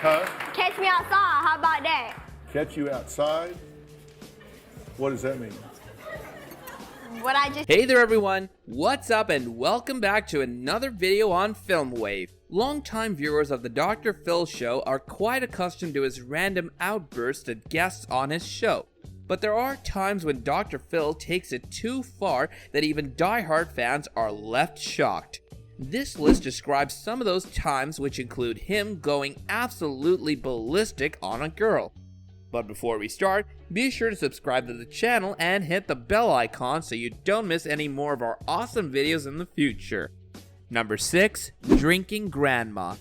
Huh? Catch me outside. How about that? Catch you outside? What does that mean? What I just Hey there everyone, what's up and welcome back to another video on FilmWave. Longtime viewers of the Dr. Phil show are quite accustomed to his random outbursts at guests on his show. But there are times when Dr. Phil takes it too far that even die-hard fans are left shocked. This list describes some of those times, which include him going absolutely ballistic on a girl. But before we start, be sure to subscribe to the channel and hit the bell icon so you don't miss any more of our awesome videos in the future. Number 6. Drinking Grandma.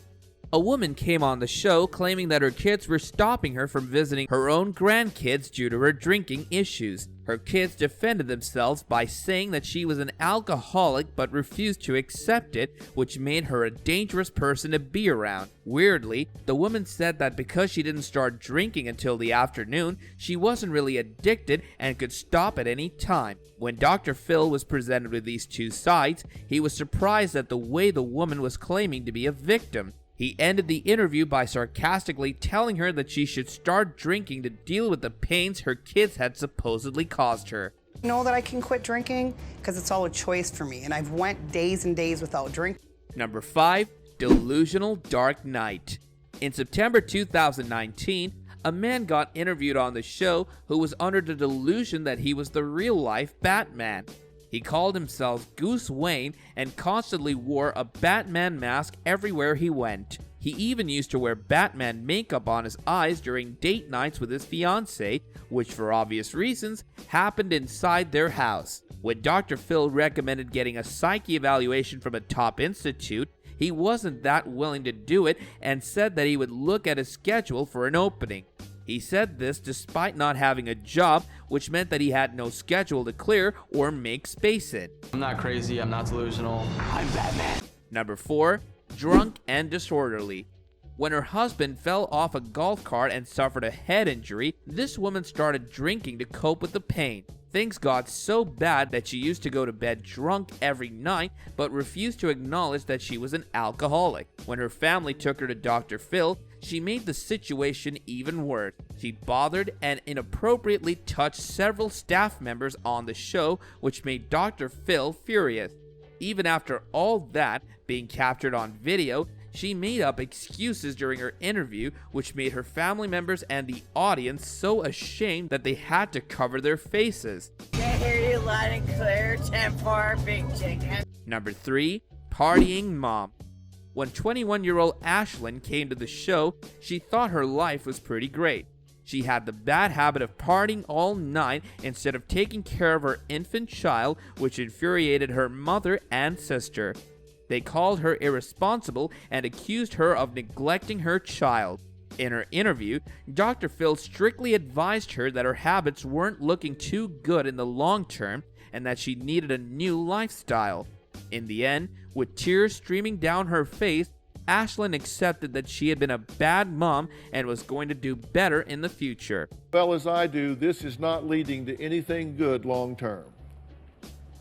A woman came on the show claiming that her kids were stopping her from visiting her own grandkids due to her drinking issues. Her kids defended themselves by saying that she was an alcoholic but refused to accept it, which made her a dangerous person to be around. Weirdly, the woman said that because she didn't start drinking until the afternoon, she wasn't really addicted and could stop at any time. When Dr. Phil was presented with these two sides, he was surprised at the way the woman was claiming to be a victim. He ended the interview by sarcastically telling her that she should start drinking to deal with the pains her kids had supposedly caused her. I know that I can quit drinking because it's all a choice for me, and I've went days and days without drinking. Number 5. Delusional Dark Knight. In September 2019, a man got interviewed on the show who was under the delusion that he was the real-life Batman. He called himself Goose Wayne and constantly wore a Batman mask everywhere he went. He even used to wear Batman makeup on his eyes during date nights with his fiancée, which for obvious reasons happened inside their house. When Dr. Phil recommended getting a psyche evaluation from a top institute, he wasn't that willing to do it and said that he would look at his schedule for an opening. He said this despite not having a job, which meant that he had no schedule to clear or make space in. I'm not crazy, I'm not delusional, I'm Batman. Number 4. Drunk and disorderly. When her husband fell off a golf cart and suffered a head injury, this woman started drinking to cope with the pain. Things got so bad that she used to go to bed drunk every night, but refused to acknowledge that she was an alcoholic. When her family took her to Dr. Phil, she made the situation even worse. She bothered and inappropriately touched several staff members on the show, which made Dr. Phil furious. Even after all that being captured on video, she made up excuses during her interview, which made her family members and the audience so ashamed that they had to cover their faces. I hear you loud and clear, 10-4, big chicken. Number 3. Partying Mom. When 21-year-old Ashlyn came to the show, she thought her life was pretty great. She had the bad habit of partying all night instead of taking care of her infant child, which infuriated her mother and sister. They called her irresponsible and accused her of neglecting her child. In her interview, Dr. Phil strictly advised her that her habits weren't looking too good in the long term and that she needed a new lifestyle. In the end, with tears streaming down her face, Ashlyn accepted that she had been a bad mom and was going to do better in the future. Well, as I do, this is not leading to anything good long term.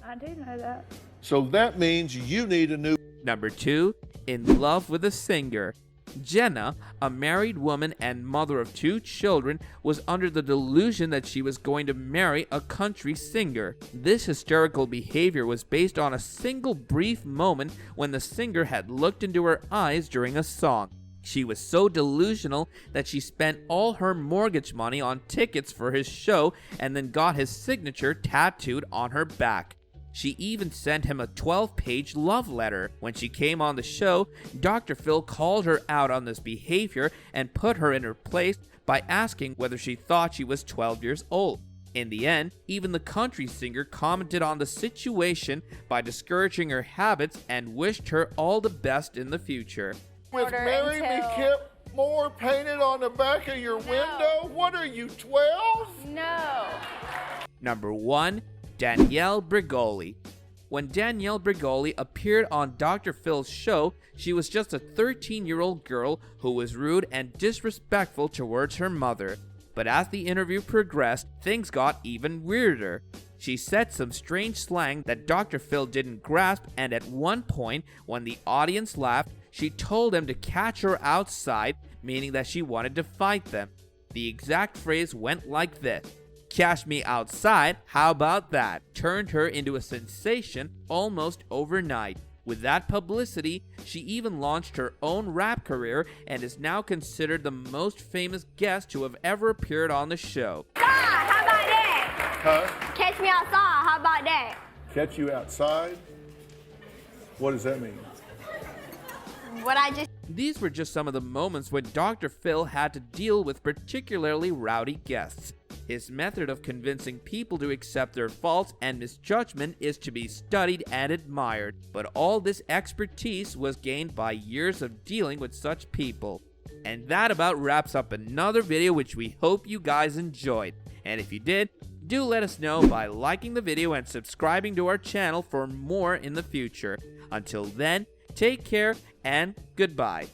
I do know that. So that means you need a new... Number 2. In Love with a Singer. Jenna, a married woman and mother of 2 children, was under the delusion that she was going to marry a country singer. This hysterical behavior was based on a single brief moment when the singer had looked into her eyes during a song. She was so delusional that she spent all her mortgage money on tickets for his show and then got his signature tattooed on her back. She even sent him a 12-page love letter. When she came on the show, Dr. Phil called her out on this behavior and put her in her place by asking whether she thought she was 12 years old. In the end, even the country singer commented on the situation by discouraging her habits and wished her all the best in the future. With Order Mary until- McKip Moore painted on the back of your window? What are you, 12? No. Number 1. Danielle Bregoli. When Danielle Bregoli appeared on Dr. Phil's show, she was just a 13-year-old girl who was rude and disrespectful towards her mother. But as the interview progressed, things got even weirder. She said some strange slang that Dr. Phil didn't grasp, and at one point, when the audience laughed, she told him to catch her outside, meaning that she wanted to fight them. The exact phrase went like this: "Catch me outside, how about that?" Turned her into a sensation almost overnight. With that publicity, she even launched her own rap career and is now considered the most famous guest to have ever appeared on the show. How about that? Huh? Catch me outside. How about that? Catch you outside? What does that mean? What I just These were just some of the moments when Dr. Phil had to deal with particularly rowdy guests. His method of convincing people to accept their faults and misjudgment is to be studied and admired, but all this expertise was gained by years of dealing with such people. And that about wraps up another video, which we hope you guys enjoyed. And if you did, do let us know by liking the video and subscribing to our channel for more in the future. Until then, take care and goodbye.